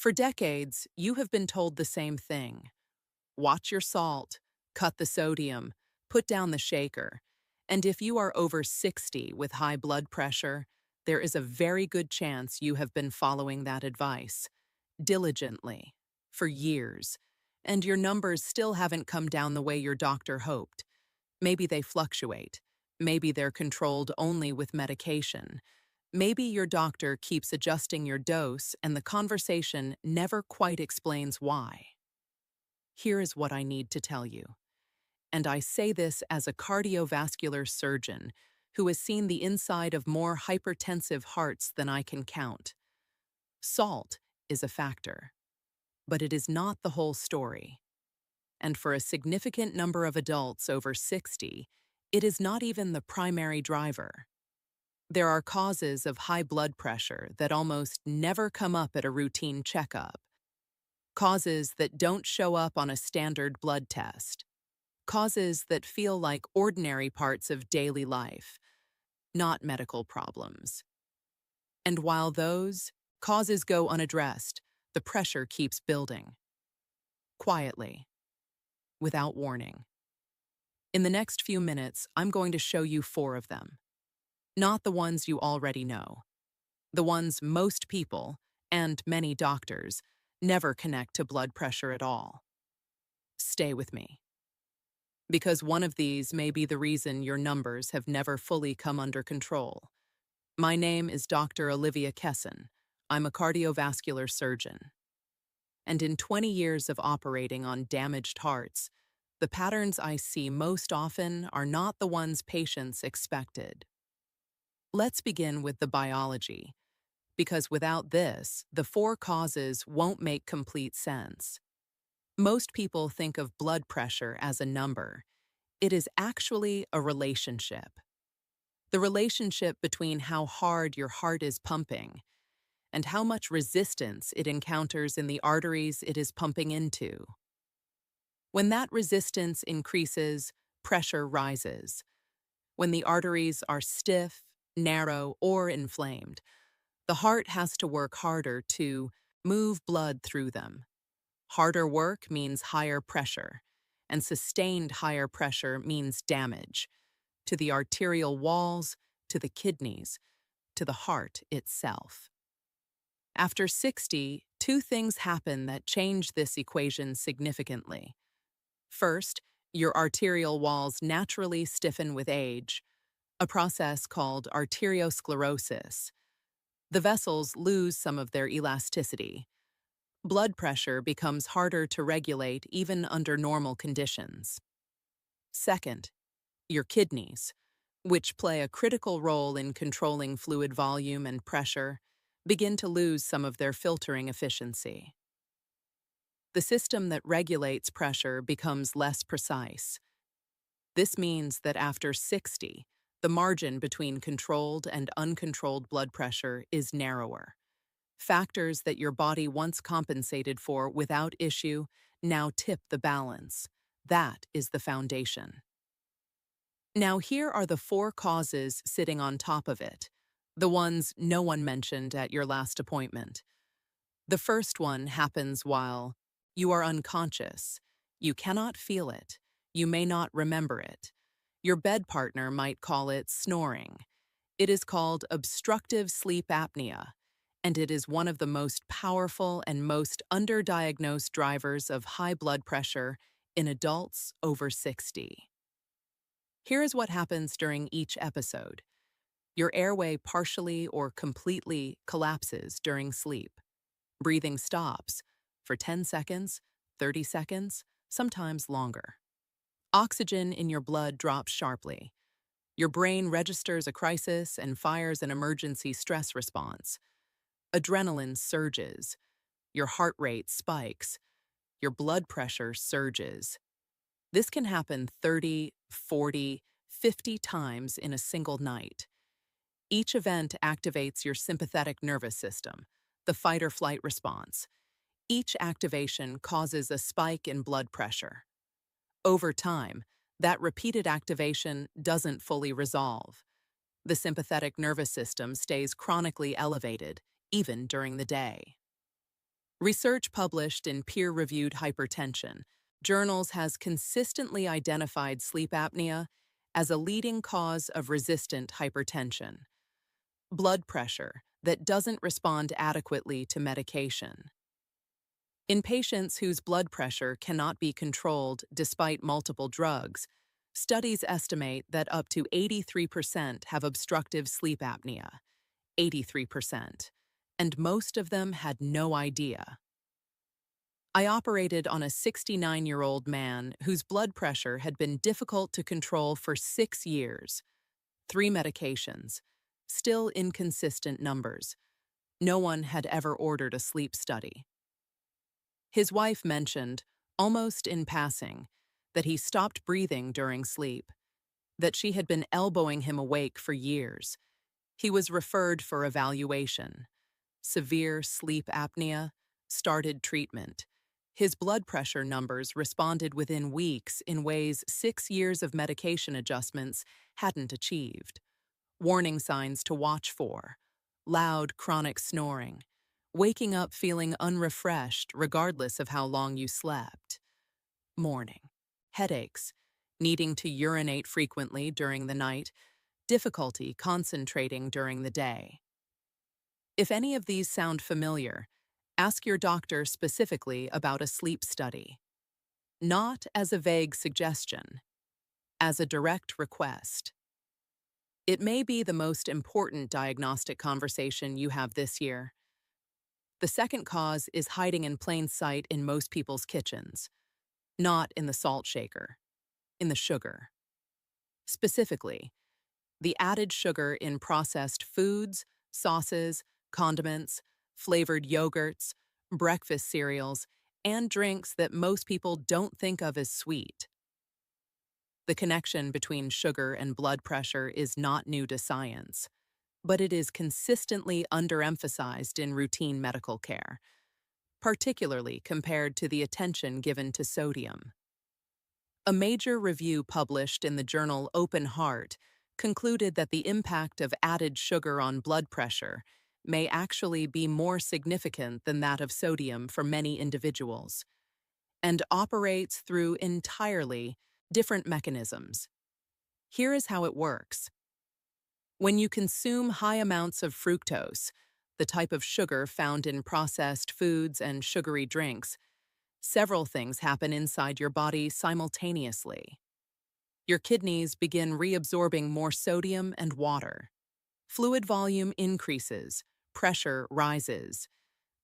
For decades, you have been told the same thing. Watch your salt, cut the sodium, put down the shaker. And if you are over 60 with high blood pressure, there is a very good chance you have been following that advice diligently for years, and your numbers still haven't come down the way your doctor hoped. Maybe they fluctuate. Maybe they're controlled only with medication. Maybe your doctor keeps adjusting your dose and the conversation never quite explains why. Here is what I need to tell you. And I say this as a cardiovascular surgeon who has seen the inside of more hypertensive hearts than I can count. Salt is a factor, but it is not the whole story. And for a significant number of adults over 60, it is not even the primary driver. There are causes of high blood pressure that almost never come up at a routine checkup. Causes that don't show up on a standard blood test. Causes that feel like ordinary parts of daily life, not medical problems. And while those causes go unaddressed, the pressure keeps building. Quietly, without warning. In the next few minutes, I'm going to show you 4 of them. Not the ones you already know. The ones most people, and many doctors, never connect to blood pressure at all. Stay with me. Because one of these may be the reason your numbers have never fully come under control. My name is Dr. Olivia Kessan. I'm a cardiovascular surgeon. And in 20 years of operating on damaged hearts, the patterns I see most often are not the ones patients expected. Let's begin with the biology, because without this, the 4 causes won't make complete sense. Most people think of blood pressure as a number. It is actually a relationship. The relationship between how hard your heart is pumping and how much resistance it encounters in the arteries it is pumping into. When that resistance increases, pressure rises. When the arteries are stiff, narrow, or inflamed, the heart has to work harder to move blood through them. Harder work means higher pressure, and sustained higher pressure means damage to the arterial walls, to the kidneys, to the heart itself. After 60, 2 things happen that change this equation significantly. First, your arterial walls naturally stiffen with age, a process called arteriosclerosis. The vessels lose some of their elasticity. Blood pressure becomes harder to regulate even under normal conditions. Second, your kidneys, which play a critical role in controlling fluid volume and pressure, begin to lose some of their filtering efficiency. The system that regulates pressure becomes less precise. This means that after 60, the margin between controlled and uncontrolled blood pressure is narrower. Factors that your body once compensated for without issue now tip the balance. That is the foundation. Now here are the 4 causes sitting on top of it, the ones no one mentioned at your last appointment. The first one happens while you are unconscious. You cannot feel it. You may not remember it. Your bed partner might call it snoring. It is called obstructive sleep apnea, and it is one of the most powerful and most underdiagnosed drivers of high blood pressure in adults over 60. Here is what happens during each episode. Your airway partially or completely collapses during sleep. Breathing stops for 10 seconds, 30 seconds, sometimes longer. Oxygen in your blood drops sharply. Your brain registers a crisis and fires an emergency stress response. Adrenaline surges. Your heart rate spikes. Your blood pressure surges. This can happen 30, 40, 50 times in a single night. Each event activates your sympathetic nervous system, the fight-or-flight response. Each activation causes a spike in blood pressure. Over time, that repeated activation doesn't fully resolve. The sympathetic nervous system stays chronically elevated, even during the day. Research published in peer-reviewed Hypertension journals has consistently identified sleep apnea as a leading cause of resistant hypertension, blood pressure that doesn't respond adequately to medication. In patients whose blood pressure cannot be controlled despite multiple drugs, studies estimate that up to 83% have obstructive sleep apnea, 83%, and most of them had no idea. I operated on a 69-year-old man whose blood pressure had been difficult to control for 6 years, 3 medications, still inconsistent numbers. No one had ever ordered a sleep study. His wife mentioned, almost in passing, that he stopped breathing during sleep, that she had been elbowing him awake for years. He was referred for evaluation. Severe sleep apnea, started treatment. His blood pressure numbers responded within weeks in ways 6 years of medication adjustments hadn't achieved. Warning signs to watch for: loud, chronic snoring, waking up feeling unrefreshed regardless of how long you slept, morning, headaches, needing to urinate frequently during the night, difficulty concentrating during the day. If any of these sound familiar, ask your doctor specifically about a sleep study. Not as a vague suggestion, as a direct request. It may be the most important diagnostic conversation you have this year. The second cause is hiding in plain sight in most people's kitchens, not in the salt shaker, in the sugar. Specifically, the added sugar in processed foods, sauces, condiments, flavored yogurts, breakfast cereals, and drinks that most people don't think of as sweet. The connection between sugar and blood pressure is not new to science, but it is consistently underemphasized in routine medical care, particularly compared to the attention given to sodium. A major review published in the journal Open Heart concluded that the impact of added sugar on blood pressure may actually be more significant than that of sodium for many individuals, and operates through entirely different mechanisms. Here is how it works. When you consume high amounts of fructose, the type of sugar found in processed foods and sugary drinks, several things happen inside your body simultaneously. Your kidneys begin reabsorbing more sodium and water. Fluid volume increases, pressure rises.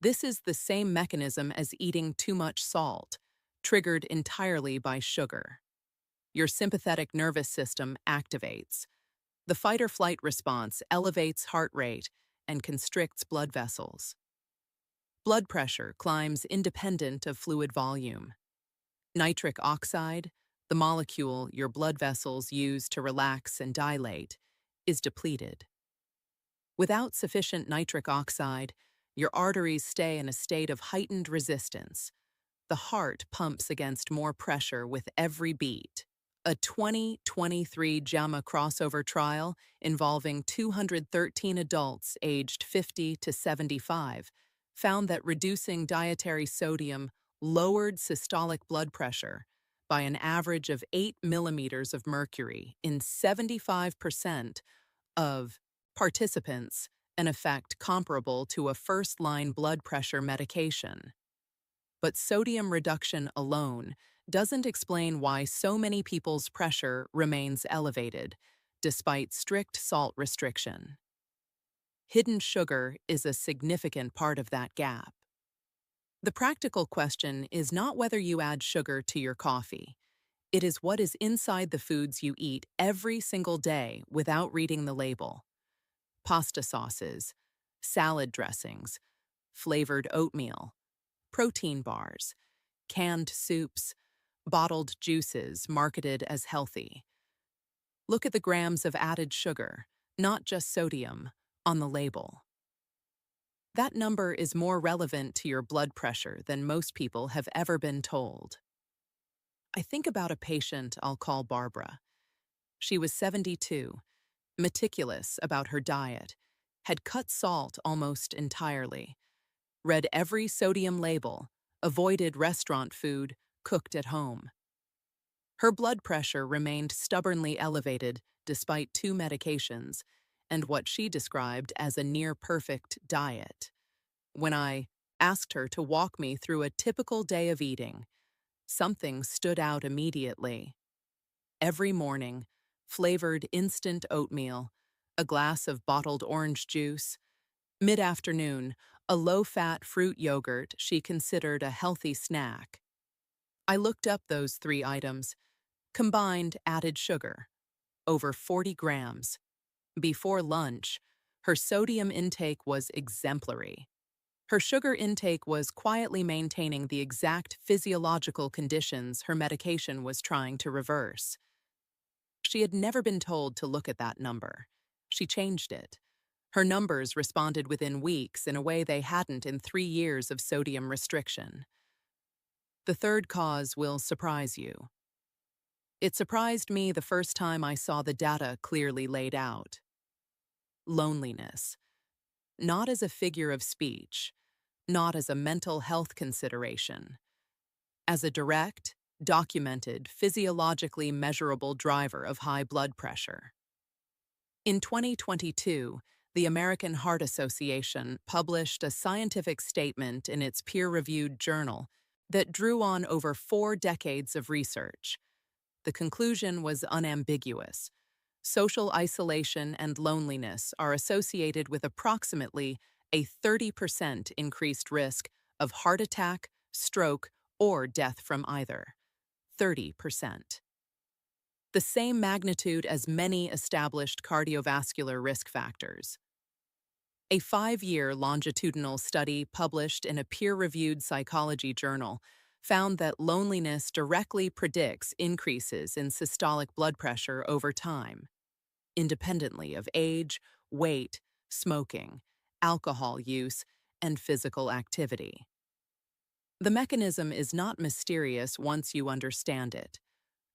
This is the same mechanism as eating too much salt, triggered entirely by sugar. Your sympathetic nervous system activates. The fight-or-flight response elevates heart rate and constricts blood vessels. Blood pressure climbs independent of fluid volume. Nitric oxide, the molecule your blood vessels use to relax and dilate, is depleted. Without sufficient nitric oxide, your arteries stay in a state of heightened resistance. The heart pumps against more pressure with every beat. A 2023 JAMA crossover trial involving 213 adults aged 50 to 75 found that reducing dietary sodium lowered systolic blood pressure by an average of 8 millimeters of mercury in 75% of participants, an effect comparable to a first-line blood pressure medication. But sodium reduction alone doesn't explain why so many people's pressure remains elevated, despite strict salt restriction. Hidden sugar is a significant part of that gap. The practical question is not whether you add sugar to your coffee. It is what is inside the foods you eat every single day without reading the label. Pasta sauces, salad dressings, flavored oatmeal, protein bars, canned soups, bottled juices marketed as healthy. Look at the grams of added sugar, not just sodium, on the label. That number is more relevant to your blood pressure than most people have ever been told. I think about a patient I'll call Barbara. She was 72, meticulous about her diet, had cut salt almost entirely, read every sodium label, avoided restaurant food, cooked at home. Her blood pressure remained stubbornly elevated despite 2 medications and what she described as a near-perfect diet. When I asked her to walk me through a typical day of eating, something stood out immediately. Every morning, flavored instant oatmeal, a glass of bottled orange juice. Mid-afternoon, a low-fat fruit yogurt she considered a healthy snack. I looked up those 3 items. Combined added sugar, over 40 grams. Before lunch, her sodium intake was exemplary. Her sugar intake was quietly maintaining the exact physiological conditions her medication was trying to reverse. She had never been told to look at that number. She changed it. Her numbers responded within weeks in a way they hadn't in 3 years of sodium restriction. The third cause will surprise you. It surprised me the first time I saw the data clearly laid out. Loneliness. Not as a figure of speech, not as a mental health consideration, as a direct, documented, physiologically measurable driver of high blood pressure. In 2022, the American Heart Association published a scientific statement in its peer-reviewed journal that drew on over 4 decades of research. The conclusion was unambiguous. Social isolation and loneliness are associated with approximately a 30% increased risk of heart attack, stroke, or death from either. 30%. The same magnitude as many established cardiovascular risk factors. A 5-year longitudinal study published in a peer-reviewed psychology journal found that loneliness directly predicts increases in systolic blood pressure over time, independently of age, weight, smoking, alcohol use, and physical activity. The mechanism is not mysterious once you understand it.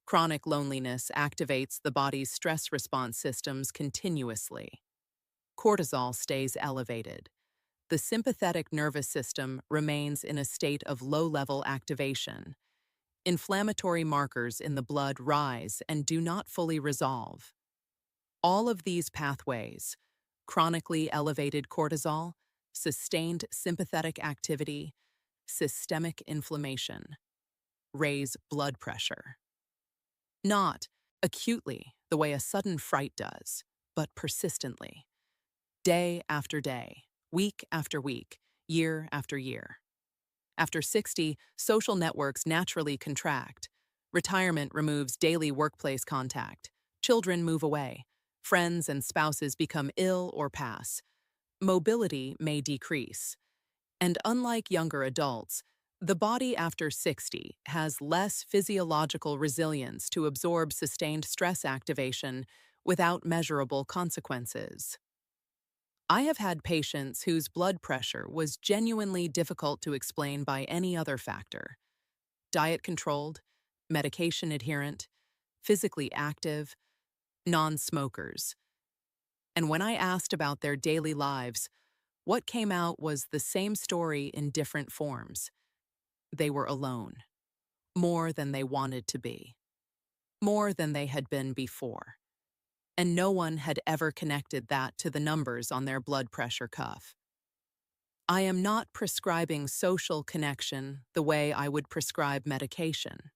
Chronic loneliness activates the body's stress response systems continuously. Cortisol stays elevated. The sympathetic nervous system remains in a state of low-level activation. Inflammatory markers in the blood rise and do not fully resolve. All of these pathways, chronically elevated cortisol, sustained sympathetic activity, systemic inflammation, raise blood pressure. Not acutely, the way a sudden fright does, but persistently. Day after day, week after week, year after year. After 60, social networks naturally contract. Retirement removes daily workplace contact. Children move away. Friends and spouses become ill or pass. Mobility may decrease. And unlike younger adults, the body after 60 has less physiological resilience to absorb sustained stress activation without measurable consequences. I have had patients whose blood pressure was genuinely difficult to explain by any other factor. Diet-controlled, medication adherent, physically active, non-smokers. And when I asked about their daily lives, what came out was the same story in different forms. They were alone, more than they wanted to be, more than they had been before. And no one had ever connected that to the numbers on their blood pressure cuff. I am not prescribing social connection the way I would prescribe medication,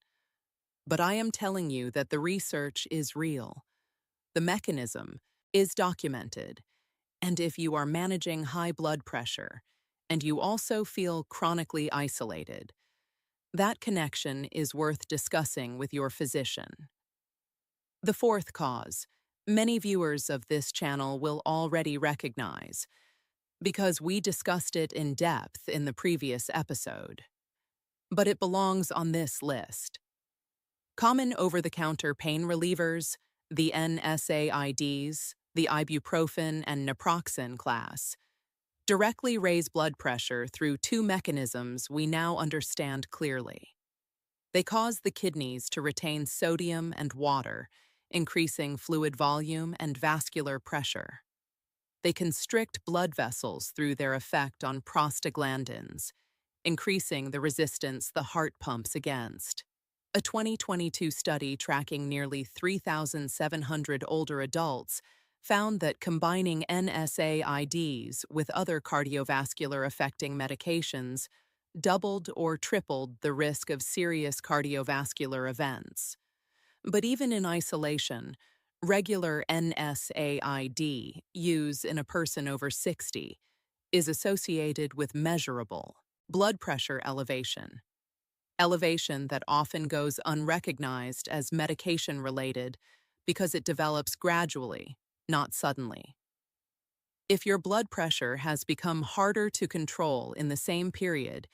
but I am telling you that the research is real. The mechanism is documented, and if you are managing high blood pressure and you also feel chronically isolated, that connection is worth discussing with your physician. The fourth cause, many viewers of this channel will already recognize, because we discussed it in depth in the previous episode. But it belongs on this list. Common over-the-counter pain relievers, the NSAIDs, the ibuprofen and naproxen class, directly raise blood pressure through 2 mechanisms we now understand clearly. They cause the kidneys to retain sodium and water, increasing fluid volume and vascular pressure. They constrict blood vessels through their effect on prostaglandins, increasing the resistance the heart pumps against. A 2022 study tracking nearly 3,700 older adults found that combining NSAIDs with other cardiovascular affecting medications doubled or tripled the risk of serious cardiovascular events. But even in isolation, regular NSAID use in a person over 60 is associated with measurable blood pressure elevation that often goes unrecognized as medication-related because it develops gradually, not suddenly. If your blood pressure has become harder to control in the same period,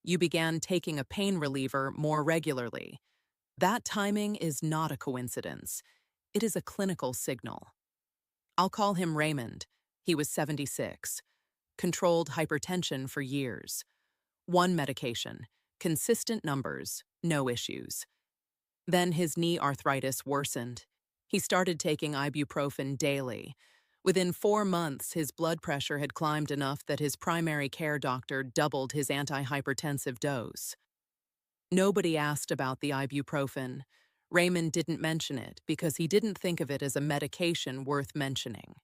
you began taking a pain reliever more regularly. That timing is not a coincidence. It is a clinical signal. I'll call him Raymond. He was 76. Controlled hypertension for years. One medication, consistent numbers, no issues. Then his knee arthritis worsened. He started taking ibuprofen daily. Within 4 months, his blood pressure had climbed enough that his primary care doctor doubled his antihypertensive dose. Nobody asked about the ibuprofen. Raymond didn't mention it because he didn't think of it as a medication worth mentioning.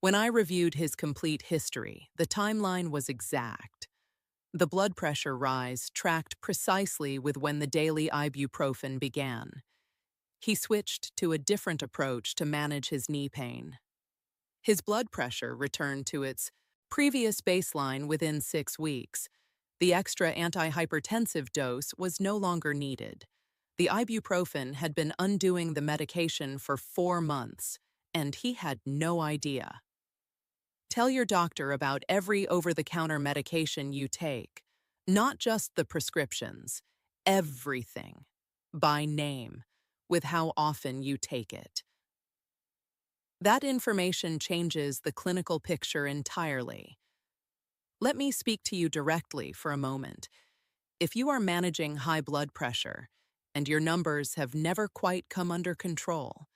When I reviewed his complete history, the timeline was exact. The blood pressure rise tracked precisely with when the daily ibuprofen began. He switched to a different approach to manage his knee pain. His blood pressure returned to its previous baseline within 6 weeks. The extra antihypertensive dose was no longer needed. The ibuprofen had been undoing the medication for 4 months, and he had no idea. Tell your doctor about every over-the-counter medication you take, not just the prescriptions, everything, by name, with how often you take it. That information changes the clinical picture entirely. Let me speak to you directly for a moment. If you are managing high blood pressure and your numbers have never quite come under control,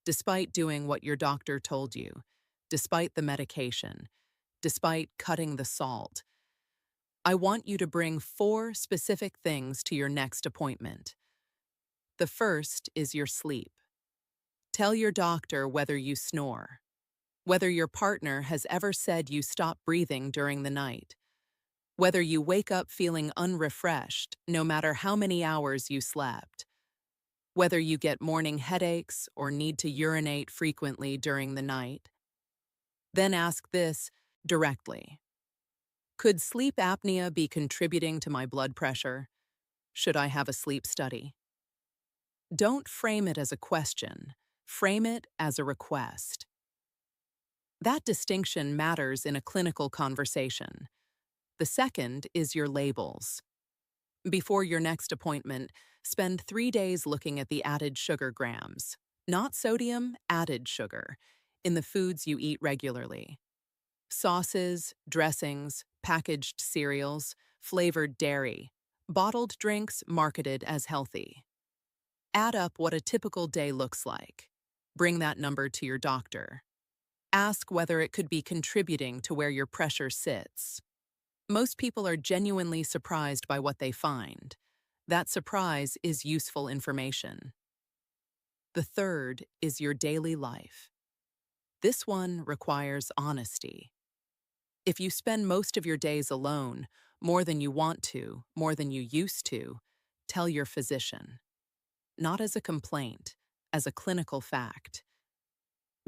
despite doing what your doctor told you, despite the medication, despite cutting the salt, I want you to bring 4 specific things to your next appointment. The first is your sleep. Tell your doctor whether you snore, whether your partner has ever said you stop breathing during the night, whether you wake up feeling unrefreshed no matter how many hours you slept, whether you get morning headaches or need to urinate frequently during the night. Then ask this directly. Could sleep apnea be contributing to my blood pressure? Should I have a sleep study? Don't frame it as a question. Frame it as a request. That distinction matters in a clinical conversation. The second is your labels. Before your next appointment, spend 3 days looking at the added sugar grams, not sodium, added sugar, in the foods you eat regularly. Sauces, dressings, packaged cereals, flavored dairy, bottled drinks marketed as healthy. Add up what a typical day looks like. Bring that number to your doctor. Ask whether it could be contributing to where your pressure sits. Most people are genuinely surprised by what they find. That surprise is useful information. The third is your daily life. This one requires honesty. If you spend most of your days alone, more than you want to, more than you used to, tell your physician. Not as a complaint, as a clinical fact.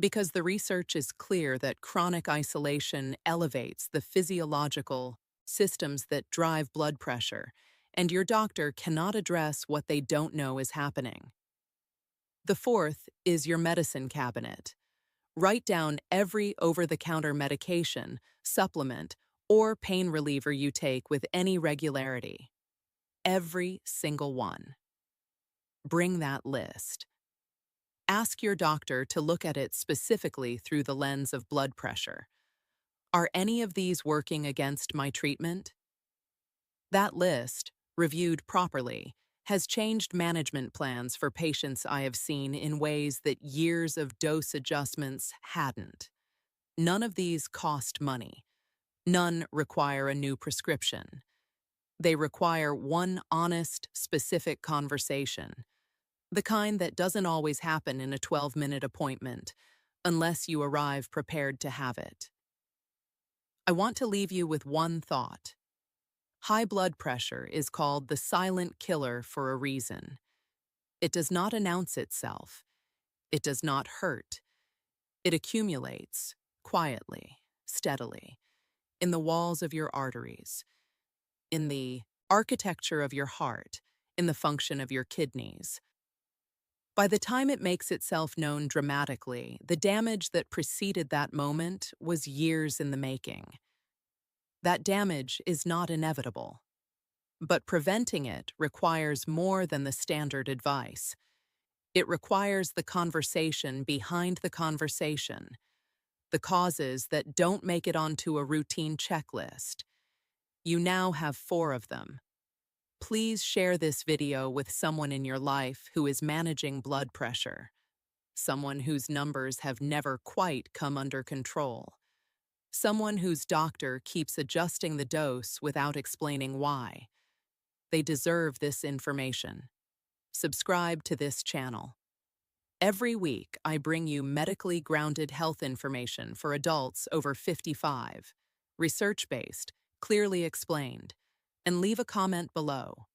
Because the research is clear that chronic isolation elevates the physiological systems that drive blood pressure, and your doctor cannot address what they don't know is happening. The fourth is your medicine cabinet. Write down every over-the-counter medication, supplement, or pain reliever you take with any regularity. Every single one. Bring that list. Ask your doctor to look at it specifically through the lens of blood pressure. Are any of these working against my treatment? That list, reviewed properly, has changed management plans for patients I have seen in ways that years of dose adjustments hadn't. None of these cost money. None require a new prescription. They require one honest, specific conversation, the kind that doesn't always happen in a 12-minute appointment, unless you arrive prepared to have it. I want to leave you with one thought. High blood pressure is called the silent killer for a reason. It does not announce itself. It does not hurt. It accumulates, quietly, steadily, in the walls of your arteries, in the architecture of your heart, in the function of your kidneys. By the time it makes itself known dramatically, the damage that preceded that moment was years in the making. That damage is not inevitable. But preventing it requires more than the standard advice. It requires the conversation behind the conversation, the causes that don't make it onto a routine checklist. You now have 4 of them. Please share this video with someone in your life who is managing blood pressure, someone whose numbers have never quite come under control, someone whose doctor keeps adjusting the dose without explaining why. They deserve this information. Subscribe to this channel. Every week, I bring you medically grounded health information for adults over 55, research-based, clearly explained, and leave a comment below.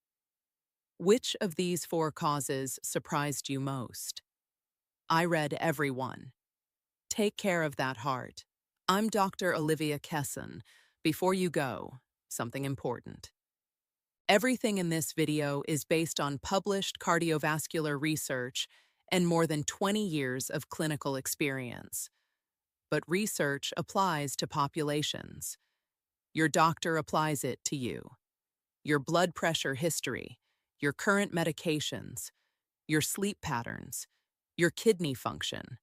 Which of these 4 causes surprised you most? I read every one. Take care of that heart. I'm Dr. Olivia Kessan. Before you go, something important. Everything in this video is based on published cardiovascular research and more than 20 years of clinical experience. But research applies to populations. Your doctor applies it to you. Your blood pressure history, your current medications, your sleep patterns, your kidney function.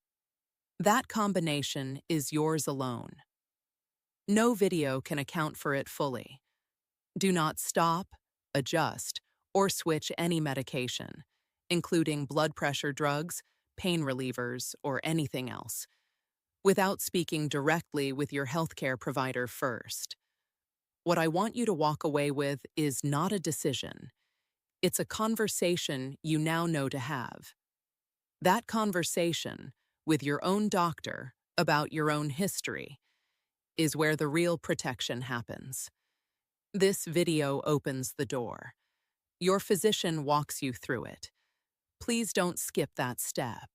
That combination is yours alone. No video can account for it fully. Do not stop, adjust, or switch any medication, including blood pressure drugs, pain relievers, or anything else, without speaking directly with your healthcare provider first. What I want you to walk away with is not a decision. It's a conversation you now know to have. That conversation with your own doctor about your own history is where the real protection happens. This video opens the door. Your physician walks you through it. Please don't skip that step.